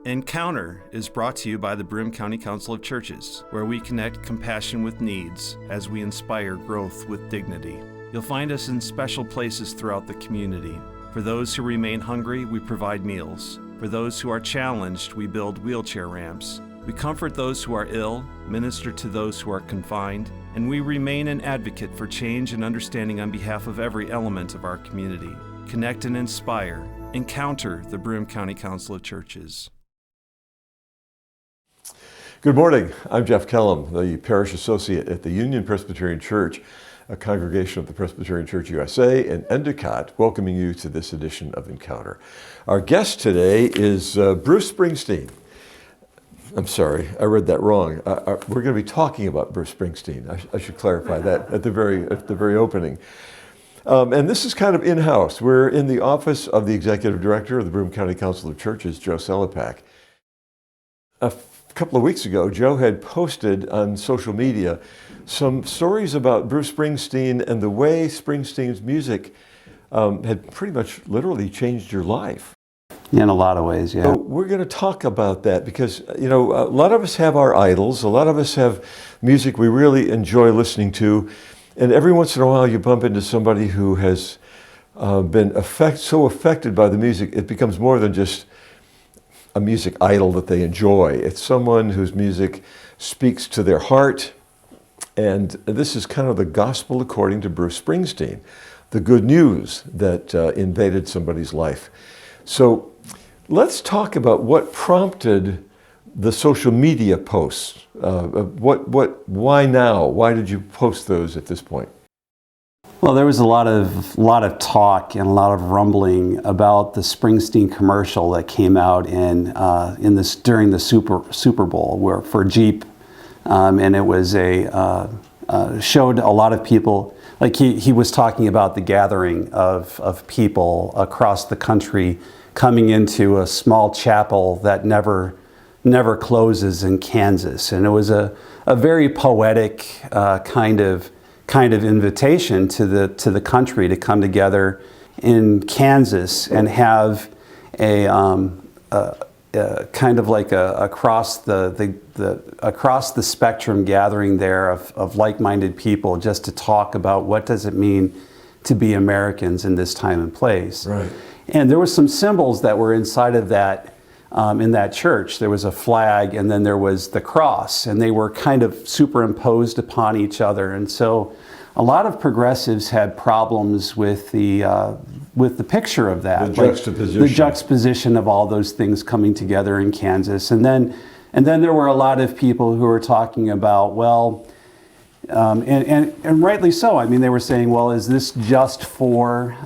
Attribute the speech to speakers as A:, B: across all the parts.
A: Encounter is brought to you by the Broome County Council of Churches, where we connect compassion with needs as we inspire growth with dignity. You'll find us in special places throughout the community. For those who remain hungry, we provide meals. For those who are challenged, we build wheelchair ramps. We comfort those who are ill, minister to those who are confined, and we remain an advocate for change and understanding on behalf of every element of our community. Connect and inspire. Encounter the Broome County Council of Churches.
B: Good morning. I'm Jeff Kellam, the Parish Associate at the Union Presbyterian Church, a congregation of the Presbyterian Church USA in Endicott, welcoming you to this edition of Encounter. Our guest today is Bruce Springsteen. I'm sorry, I read that wrong. We're going to be talking about Bruce Springsteen. I should clarify that at the very opening. And this is kind of in-house. We're in the office of the Executive Director of the Broome County Council of Churches, Joe Sellepack. A couple of weeks ago, Joe had posted on social media some stories about Bruce Springsteen and the way Springsteen's music had pretty much literally changed your life.
C: In a lot of ways, yeah.
B: So we're going to talk about that because, a lot of us have our idols. A lot of us have music we really enjoy listening to. And every once in a while you bump into somebody who has been so affected by the music, it becomes more than just a music idol that they enjoy. It's someone whose music speaks to their heart. And this is kind of the gospel according to Bruce Springsteen, the good news that invaded somebody's life. So let's talk about what prompted the social media posts. Why now? Why did you post those at this point?
C: Well, there was a lot of talk and a lot of rumbling about the Springsteen commercial that came out during the Super Bowl for Jeep, and it was showed a lot of people. Like he was talking about the gathering of people across the country coming into a small chapel that never closes in Kansas, and it was a very poetic kind of invitation to the country to come together in Kansas and have a kind of like across the spectrum gathering there of like-minded people just to talk about what does it mean to be Americans in this time and place.
B: Right.
C: And there were some symbols that were inside of that. In that church, there was a flag, and then there was the cross, and they were kind of superimposed upon each other. And so, a lot of progressives had problems with the picture of that,
B: the
C: juxtaposition of all those things coming together in Kansas. And then there were a lot of people who were talking about, well, and rightly so. I mean, they were saying, well, is this just for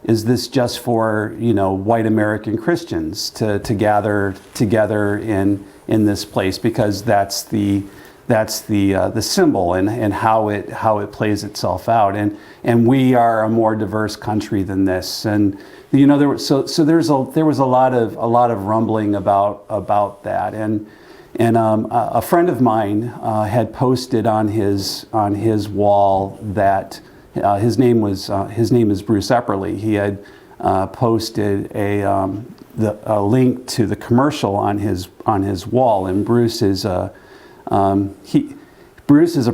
C: white American Christians to gather together in this place because that's the symbol and how it plays itself out, and we are a more diverse country than this, and there was a lot of rumbling about that, and a friend of mine had posted on his wall that. His name is Bruce Epperly. He had posted a link to the commercial on his wall, and Bruce is a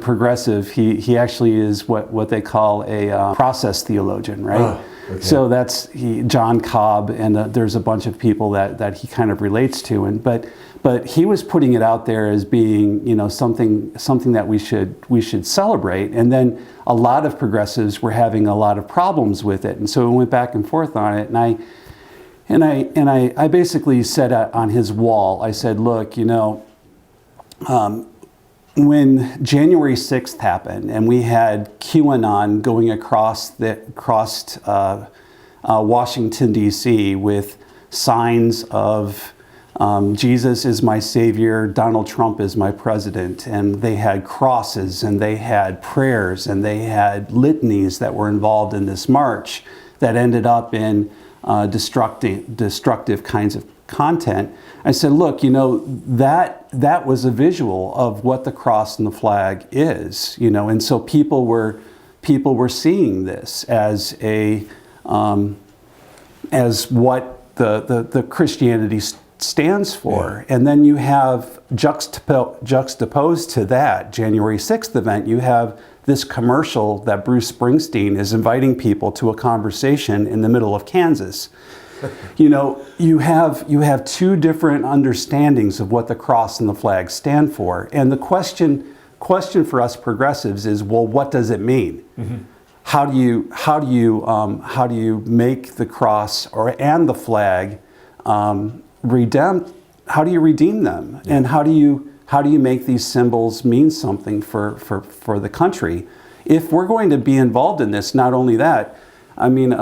C: progressive. He actually is what they call a process theologian, right?
B: Oh, okay.
C: So that's John Cobb, and there's a bunch of people that he kind of relates to, but he was putting it out there as being something that we should celebrate, and then a lot of progressives were having a lot of problems with it, and so we went back and forth on it, and I basically said on his wall, I said, look, when January 6th happened and we had QAnon going across Washington, D.C. with signs of Jesus is my savior, Donald Trump is my president, and they had crosses and they had prayers and they had litanies that were involved in this march that ended up in destructive kinds of content. I said, look, that was a visual of what the cross and the flag is, and so people were seeing this as what the Christianity stands for. And then you have juxtaposed to that January 6th event, you have this commercial that Bruce Springsteen is inviting people to a conversation in the middle of Kansas. You know, you have two different understandings of what the cross and the flag stand for. And the question for us progressives is, well, what does it mean? Mm-hmm. How do you make the cross and the flag how do you redeem them? Yeah. And how do you make these symbols mean something for the country? If we're going to be involved in this, not only that, I mean,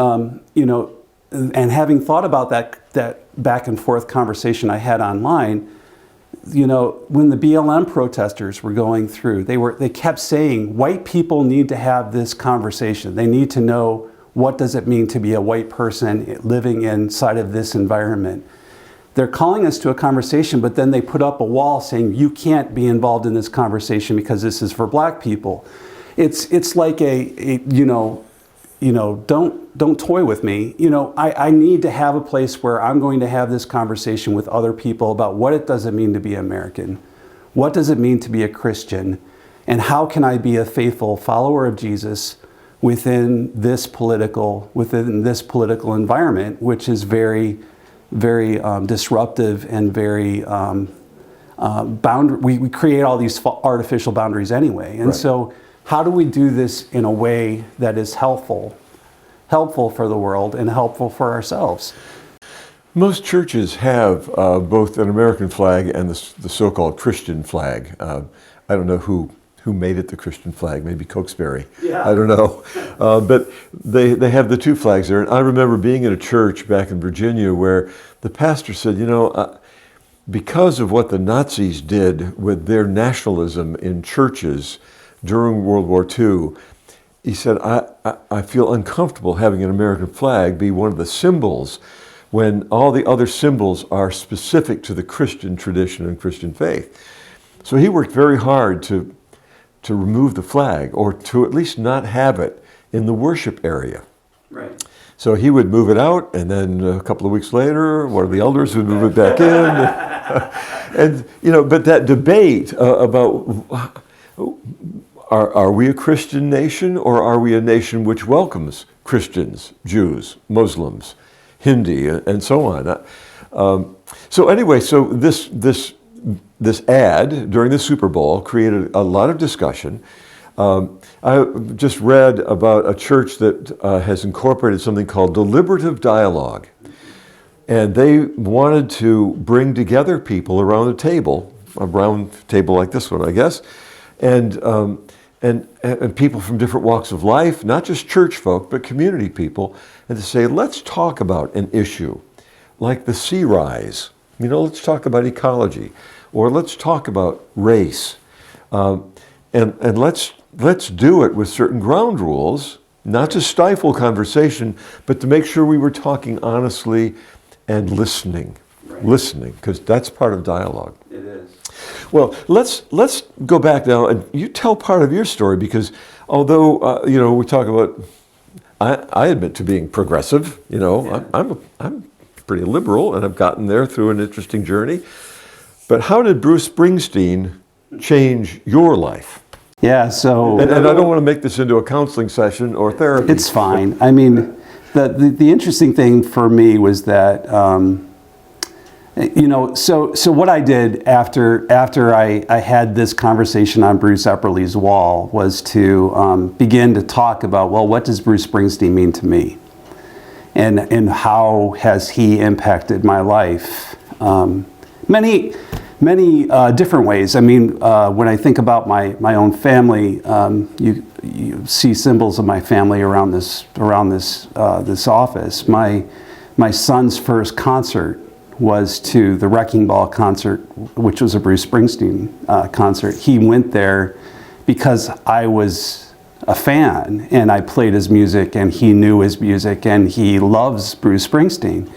C: you know, and having thought about that back and forth conversation I had online, you know, when the BLM protesters were going through, they kept saying white people need to have this conversation. They need to know, what does it mean to be a white person living inside of this environment. They're calling us to a conversation, but then they put up a wall saying you can't be involved in this conversation because this is for black people. It's like don't toy with me. You know, I need to have a place where I'm going to have this conversation with other people about what it does mean to be American, what does it mean to be a Christian, and how can I be a faithful follower of Jesus within this political environment, which is very, very disruptive and very we create all these artificial boundaries anyway. And so how do we do this in a way that is helpful for the world and helpful for ourselves?
B: Most churches have both an American flag and the so-called Christian flag. I don't know who made it the Christian flag, maybe Cokesbury. Yeah. I don't know. But they have the two flags there. And I remember being in a church back in Virginia where the pastor said, you know, because of what the Nazis did with their nationalism in churches during World War II, he said, I feel uncomfortable having an American flag be one of the symbols when all the other symbols are specific to the Christian tradition and Christian faith. So he worked very hard to remove the flag, or to at least not have it in the worship area. Right. So he would move it out, and then a couple of weeks later, one of the elders would move it back in. And, you know, but that debate about are we a Christian nation, or are we a nation which welcomes Christians, Jews, Muslims, Hindi, and so on? So anyway, so this ad during the Super Bowl created a lot of discussion. I just read about a church that has incorporated something called deliberative dialogue. And they wanted to bring together people around a round table like this one, I guess, and people from different walks of life, not just church folk, but community people, and to say, let's talk about an issue like the sea rise. You know, let's talk about ecology, or let's talk about race, and let's do it with certain ground rules, not to stifle conversation, but to make sure we were talking honestly and listening, because that's part of dialogue. It is. Well, let's go back now, and you tell part of your story, because although you know, we talk about, I admit to being progressive. You know, yeah. I'm pretty liberal, and I've gotten there through an interesting journey. But how did Bruce Springsteen change your life?
C: Yeah, so...
B: And I don't want to make this into a counseling session or therapy.
C: It's fine. I mean, the interesting thing for me was that, you know, so what I did after I had this conversation on Bruce Epperly's wall was to begin to talk about, well, what does Bruce Springsteen mean to me? And how has he impacted my life? Many different ways. I mean, when I think about my own family, you see symbols of my family around this office. My son's first concert was to the Wrecking Ball concert, which was a Bruce Springsteen concert. He went there because I was a fan, and I played his music, and he knew his music, and he loves Bruce Springsteen.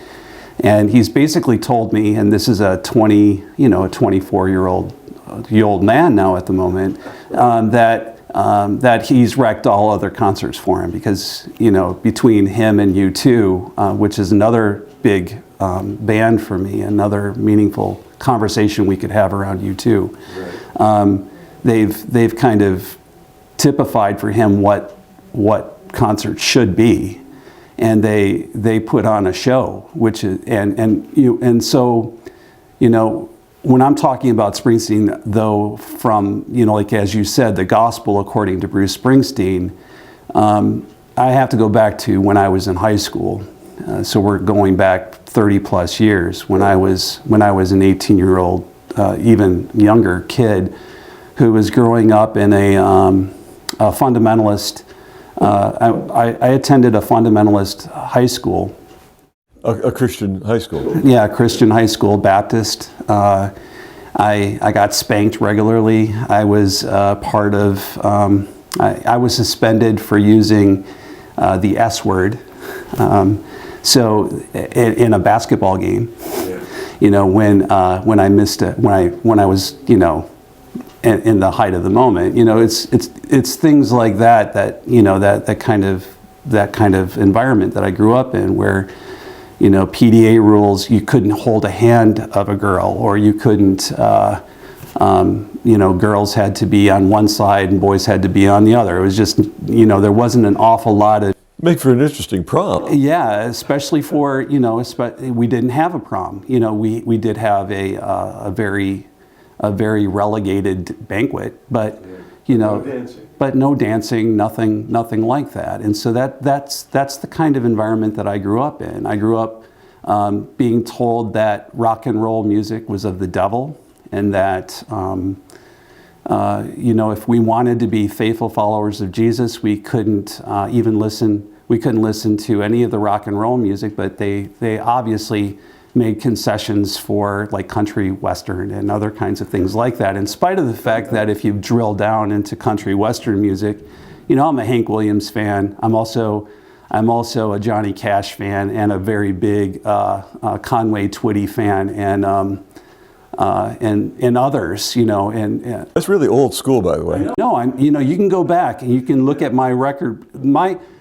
C: And he's basically told me, and this is a 24-year-old man now at the moment, that he's wrecked all other concerts for him, because, you know, between him and U2, which is another big band for me, another meaningful conversation we could have around U2. Right. They've kind of typified for him what concerts should be, and they put on a show, which is and so, you know, when I'm talking about Springsteen, though, from, you know, like as you said, the gospel according to Bruce Springsteen, I have to go back to when I was in high school. So we're going back 30 plus years when I was an 18-year-old, even younger kid who was growing up in a fundamentalist. I attended a fundamentalist high school.
B: A Christian high school?
C: Yeah, Christian high school, Baptist. I got spanked regularly. I was part of, I was suspended for using the S word. So in a basketball game, you know, when I missed it, when I was, you know, in the height of the moment, you know, it's things like that you know, that kind of environment that I grew up in, where, you know, PDA rules, you couldn't hold a hand of a girl, or you couldn't, you know, girls had to be on one side and boys had to be on the other. It was just, you know, there wasn't an awful lot of...
B: Make for an interesting prom.
C: Yeah, especially for, you know, we didn't have a prom. You know, we did have a very relegated banquet, but, you know, but no dancing, nothing like that. And so that's the kind of environment that I grew up in. I grew up being told that rock and roll music was of the devil, and that, you know, if we wanted to be faithful followers of Jesus, we couldn't even listen. We couldn't listen to any of the rock and roll music, but they obviously made concessions for like country western and other kinds of things like that, in spite of the fact that if you drill down into country western music, you know, I'm a Hank Williams fan. I'm also a Johnny Cash fan, and a very big Conway Twitty fan, and others, you know, and
B: that's really old school, by the way.
C: No, you know, you can go back and you can look at my record,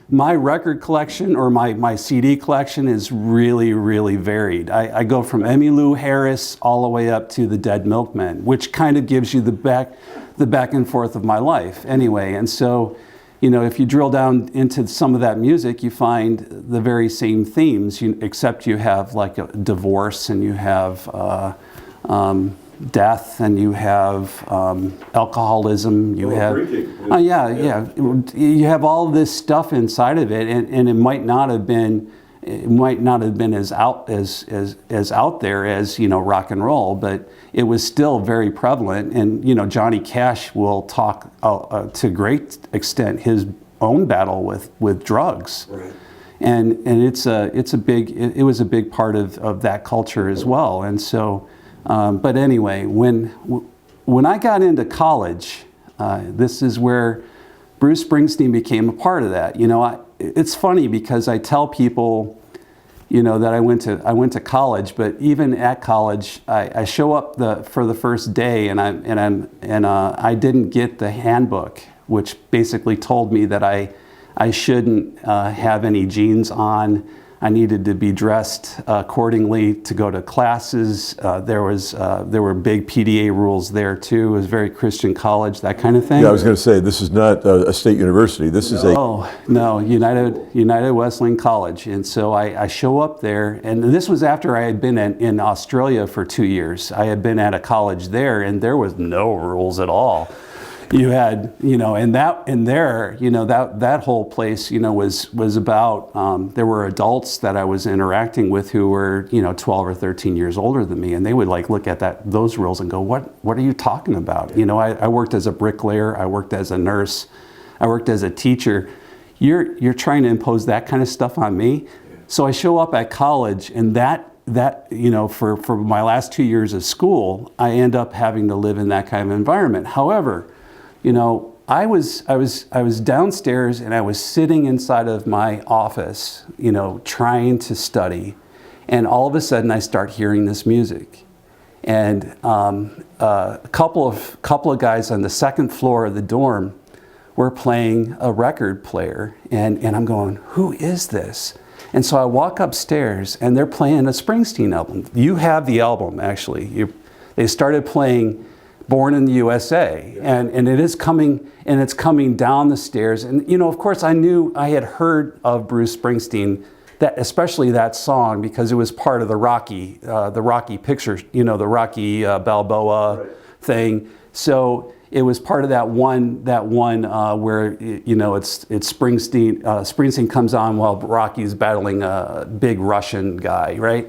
C: my record collection, or my CD collection, is really, really varied. I go from Emmylou Harris all the way up to the Dead Milkmen, which kind of gives you the back and forth of my life anyway. And so, you know, if you drill down into some of that music, you find the very same themes, except you have like a divorce, and you have death, and you have alcoholism, you have you have all this stuff inside of it, and it might not have been as out there as, you know, rock and roll, but it was still very prevalent. And, you know, Johnny Cash will talk to great extent his own battle with drugs. Right. And it was a big part of that culture as well. And so, but anyway, when I got into college, this is where Bruce Springsteen became a part of that. You know, it's funny because I tell people, you know, that I went to college, but even at college, I show up for the first day, and I didn't get the handbook, which basically told me that I shouldn't have any jeans on. I needed to be dressed accordingly to go to classes. There were big PDA rules there too. It was very Christian college, that kind of thing.
B: Yeah, I was going to say, this is not a state university. This is
C: United Wesleyan College. And so I show up there, and this was after I had been in Australia for 2 years. I had been at a college there, and there was no rules at all. You had, you know, that whole place, you know, was about, there were adults that I was interacting with who were, you know, 12 or 13 years older than me, and they would like look at those rules and go, what are you talking about? You know, I worked as a bricklayer, I worked as a nurse, I worked as a teacher. You're trying to impose that kind of stuff on me? So I show up at college, and that, you know, for my last 2 years of school, I end up having to live in that kind of environment. However, you know, I was downstairs, and I was sitting inside of my office, you know, trying to study, and all of a sudden I start hearing this music, and a couple of guys on the second floor of the dorm were playing a record player, and I'm going, who is this? And so I walk upstairs, and they're playing a Springsteen album. You have the album, actually. They started playing Born in the USA, and it is coming, and it's coming down the stairs. And of course, I had heard of Bruce Springsteen, that especially that song, because it was part of the Rocky picture, the Rocky Balboa thing. So it was part of that one where it's Springsteen. Springsteen comes on while Rocky's battling a big Russian guy, right?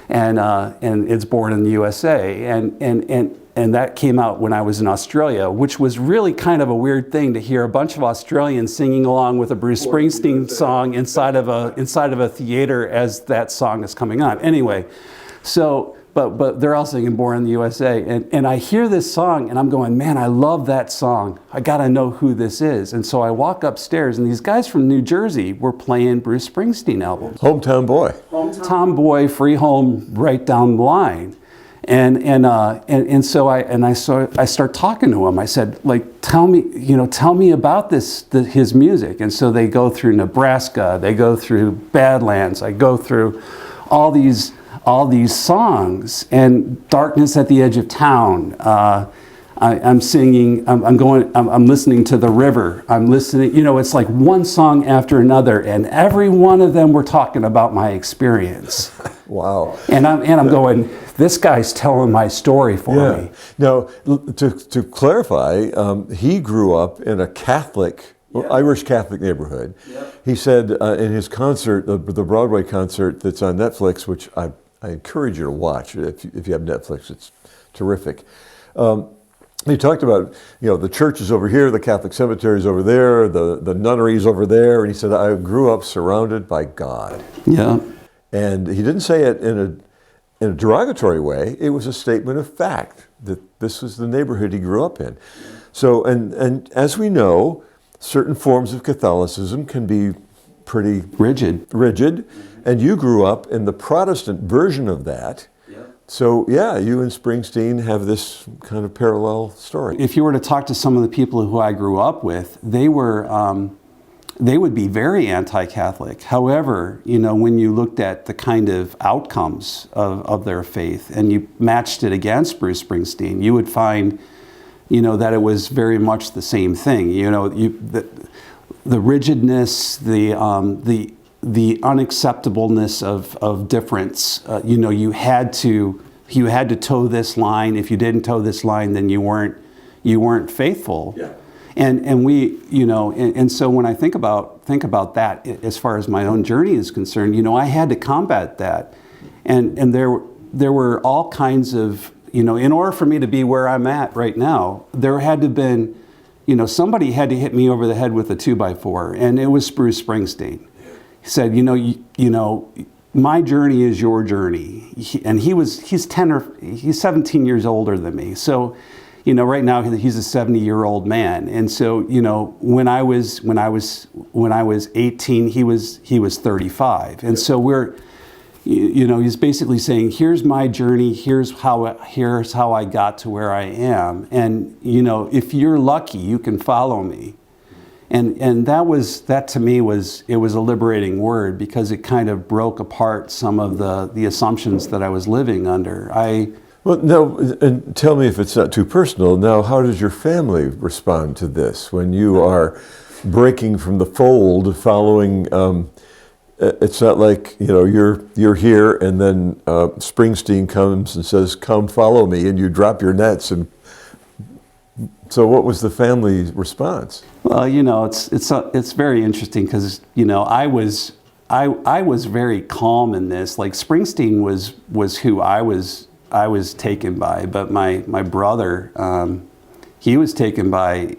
C: And it's Born in the USA, and that came out when I was in Australia, which was really kind of a weird thing to hear a bunch of Australians singing along with a Bruce Springsteen song inside of a theater as that song is coming on. Anyway, so but they're all singing Born in the USA, and I hear this song and I'm going, man, I love that song. I gotta know who this is. And so I walk upstairs, and these guys from New Jersey were playing Bruce Springsteen albums.
B: Hometown boy.
C: Hometown boy, free home, right down the line. And so I start talking to him. I said, like, tell me about his music. And so they go through Nebraska, they go through Badlands, I go through all these songs, and Darkness at the Edge of Town. I'm singing, I'm listening to The River. I'm listening, it's like one song after another, and every one of them were talking about my experience.
B: Wow.
C: And I'm going, this guy's telling my story for me.
B: Now, to clarify, he grew up in a Catholic, Irish Catholic neighborhood. Yep. He said in his concert, the Broadway concert that's on Netflix, which I encourage you to watch if you have Netflix, it's terrific. He talked about, the church is over here, the Catholic cemetery is over there, the nunnery is over there, and he said, I grew up surrounded by God.
C: Yeah.
B: And he didn't say it in a derogatory way. It was a statement of fact that this was the neighborhood he grew up in. So, and as we know, certain forms of Catholicism can be pretty rigid. And you grew up in the Protestant version of that. So you and Springsteen have this kind of parallel story.
C: If you were to talk to some of the people who I grew up with, they would be very anti-Catholic. However, when you looked at the kind of outcomes of their faith and you matched it against Bruce Springsteen, you would find, that it was very much the same thing. The rigidness, the unacceptableness of difference. You had to toe this line. If you didn't toe this line, then you weren't faithful. Yeah. And we, and so when I think about that, as far as my own journey is concerned, I had to combat that, and there were all kinds of, in order for me to be where I'm at right now, there had to have been, somebody had to hit me over the head with a 2x4, and it was Bruce Springsteen. He said, my journey is your journey. He's 17 years older than me. So, right now he's a 70-year-old man. And so, when I was 18, he was 35. And so he's basically saying, here's my journey, here's how I got to where I am. And, if you're lucky, you can follow me. And that to me was a liberating word, because it kind of broke apart some of the assumptions that I was living under.
B: Well, now, and tell me if it's not too personal. Now, how does your family respond to this when you are breaking from the fold, following? It's not like you're here and then Springsteen comes and says, "Come, follow me," and you drop your nets. And so, what was the family response?
C: Well, it's very interesting, because I was very calm in this. Like, Springsteen was who I was taken by, but my brother, he was taken by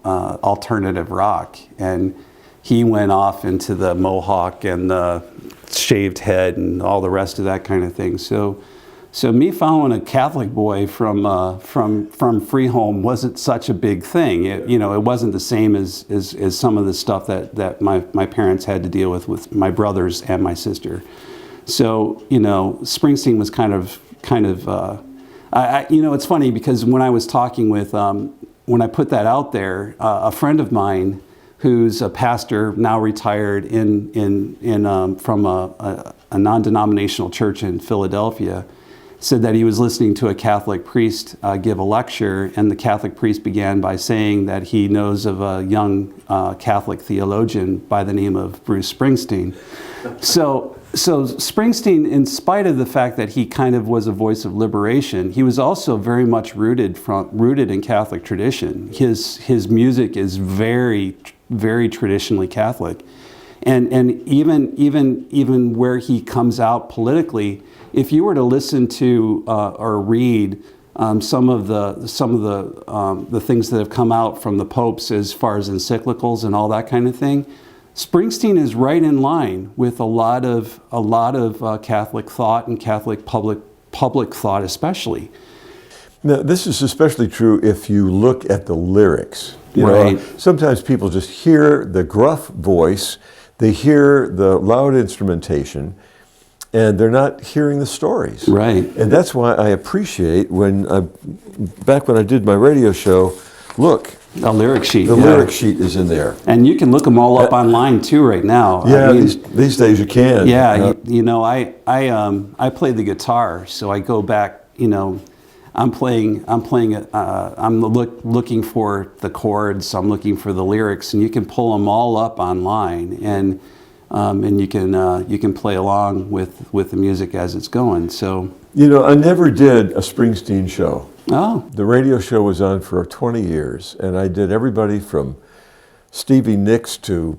C: alternative rock, and he went off into the mohawk and the shaved head and all the rest of that kind of thing. So me following a Catholic boy from Freeholm wasn't such a big thing. It wasn't the same as some of the stuff that my parents had to deal with my brothers and my sister. So Springsteen was kind of it's funny, because when I was talking with when I put that out there, a friend of mine who's a pastor now retired from a non-denominational church in Philadelphia, said that he was listening to a Catholic priest give a lecture, and the Catholic priest began by saying that he knows of a young Catholic theologian by the name of Bruce Springsteen. So Springsteen, in spite of the fact that he kind of was a voice of liberation, he was also very much rooted in Catholic tradition. His music is very, very traditionally Catholic, and even where he comes out politically, if you were to listen to or read some of the things that have come out from the popes as far as encyclicals and all that kind of thing, Springsteen is right in line with a lot of Catholic thought and Catholic public thought, especially.
B: Now, this is especially true if you look at the lyrics. You know, sometimes people just hear the gruff voice, they hear the loud instrumentation, and they're not hearing the stories.
C: Right.
B: And that's why I appreciate back when I did my radio show, look.
C: A lyric sheet.
B: The lyric sheet is in there.
C: And you can look them all up online too right now.
B: Yeah, I mean, these days you can.
C: Yeah, you know, I play the guitar, so I go back, you know, I'm looking for the chords, I'm looking for the lyrics, and you can pull them all up online, and you can play along with the music as it's going. So,
B: you know, I never did a Springsteen show.
C: Oh.
B: The radio show was on for 20 years, and I did everybody from Stevie Nicks to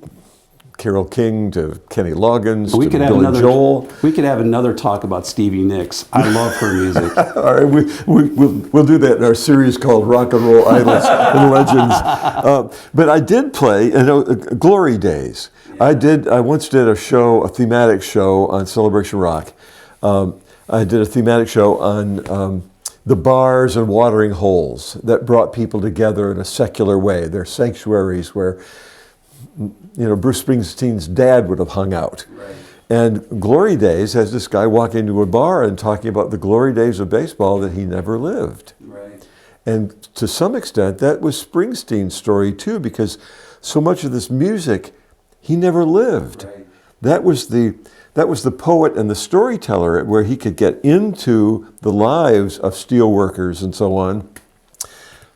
B: Carole King to Kenny Loggins to Billy Joel.
C: We could have another talk about Stevie Nicks. I love her music.
B: All right, we'll do that in our series called Rock and Roll Idols and Legends. But I did play, you know, Glory Days. Yeah. I once did a thematic show on Celebration Rock. I did a thematic show on the bars and watering holes that brought people together in a secular way. They're sanctuaries where, you know, Bruce Springsteen's dad would have hung out.
C: Right.
B: And Glory Days has this guy walking into a bar and talking about the glory days of baseball that he never lived.
C: Right.
B: And to some extent, that was Springsteen's story too, because so much of this music he never lived.
C: Right.
B: That was the poet and the storyteller, where he could get into the lives of steel workers and so on.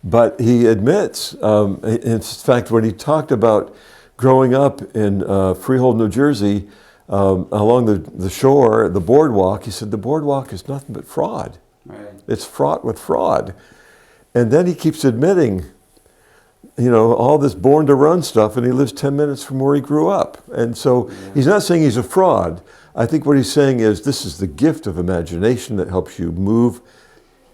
B: But he admits, in fact, when he talked about growing up in Freehold, New Jersey, along the shore, the boardwalk, he said the boardwalk is nothing but fraud.
C: Right.
B: It's fraught with fraud. And then he keeps admitting, you know, all this born to run stuff, and he lives 10 minutes from where he grew up. And so he's not saying he's a fraud. I think what he's saying is this is the gift of imagination that helps you move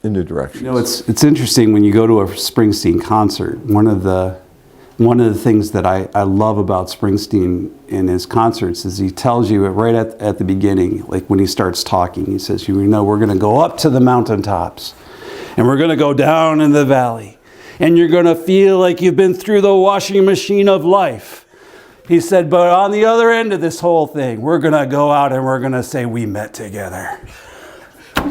B: in new directions.
C: You know, it's interesting when you go to a Springsteen concert. One of the things that I love about Springsteen in his concerts is he tells you right at the beginning, like when he starts talking, he says, you know, we're going to go up to the mountaintops, and we're going to go down in the valley, and you're going to feel like you've been through the washing machine of life. He said, but on the other end of this whole thing, we're going to go out and we're going to say we met together.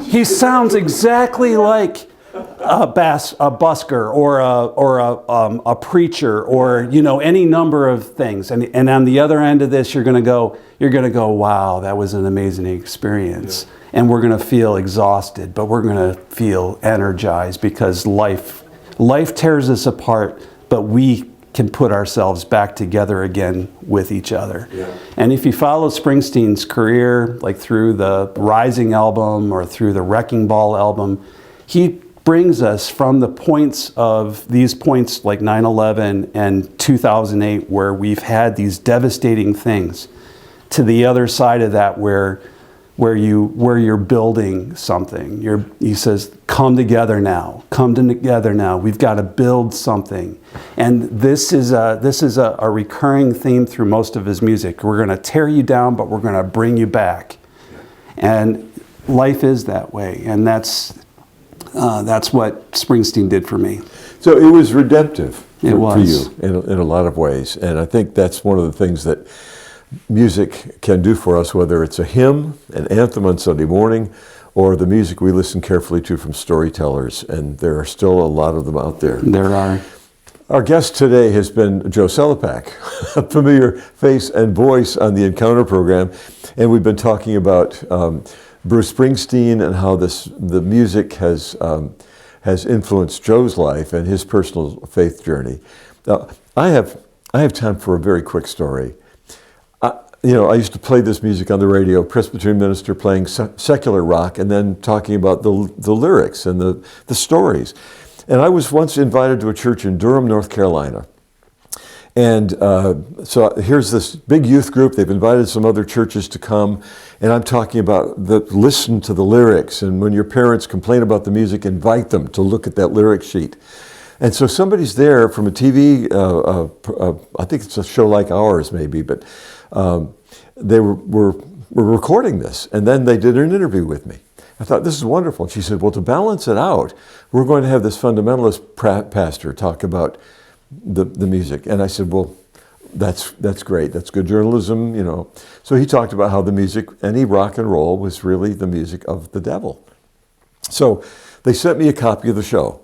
C: He sounds exactly like a busker or a preacher, or, you know, any number of things. And on the other end of this, you're going to go, wow, that was an amazing experience. Yeah. And we're going to feel exhausted, but we're going to feel energized, because life tears us apart, but we can put ourselves back together again with each other. Yeah. And if you follow Springsteen's career, like through the Rising album or through the Wrecking Ball album, he brings us from these points like 9/11 and 2008, where we've had these devastating things, to the other side of that where you're building something. He says, come together now. We've got to build something. And this is a recurring theme through most of his music. We're going to tear you down, but we're going to bring you back. And life is that way. And that's what Springsteen did for me.
B: So it was redemptive for
C: you
B: in a lot of ways. And I think that's one of the things that music can do for us, whether it's a hymn, an anthem on Sunday morning, or the music we listen carefully to from storytellers. And there are still a lot of them out there.
C: There are.
B: Our guest today has been Joe Sellepack, a familiar face and voice on the Encounter program, and we've been talking about Bruce Springsteen and how the music has influenced Joe's life and his personal faith journey. I have time for a very quick story. I used to play this music on the radio, Presbyterian minister playing secular rock and then talking about the lyrics and the stories. And I was once invited to a church in Durham, North Carolina. And so here's this big youth group. They've invited some other churches to come. And I'm talking about listen to the lyrics. And when your parents complain about the music, invite them to look at that lyric sheet. And so somebody's there from a TV, I think it's a show like ours maybe, but they were recording this. And then they did an interview with me. I thought, this is wonderful. And she said, well, to balance it out, we're going to have this fundamentalist pastor talk about the music. And I said, well, that's great. That's good journalism, So he talked about how the music, any rock and roll, was really the music of the devil. So they sent me a copy of the show.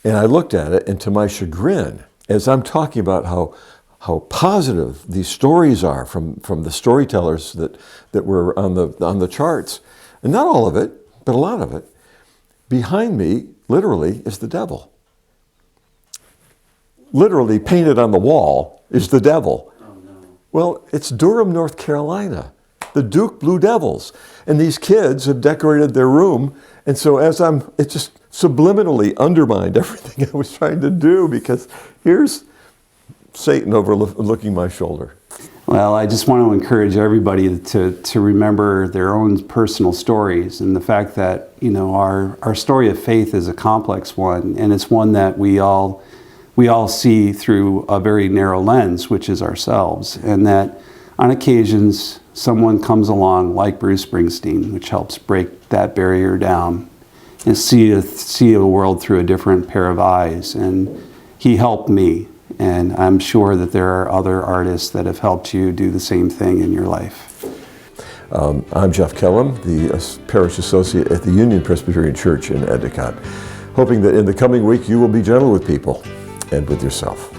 B: And I looked at it, and to my chagrin, as I'm talking about how positive these stories are from the storytellers that were on the charts, and not all of it, but a lot of it, behind me, literally, is the devil. Literally painted on the wall is the devil. Oh, no. Well, it's Durham, North Carolina, the Duke Blue Devils. And these kids have decorated their room. And so it just subliminally undermined everything I was trying to do, because here's Satan overlooking my shoulder.
C: Well, I just want to encourage everybody to remember their own personal stories, and the fact that, our story of faith is a complex one, and it's one that we all see through a very narrow lens, which is ourselves, and that on occasions someone comes along like Bruce Springsteen, which helps break that barrier down and see a world through a different pair of eyes. And he helped me. And I'm sure that there are other artists that have helped you do the same thing in your life.
B: I'm Jeff Kellam, the Parish Associate at the Union Presbyterian Church in Endicott, hoping that in the coming week you will be gentle with people and with yourself.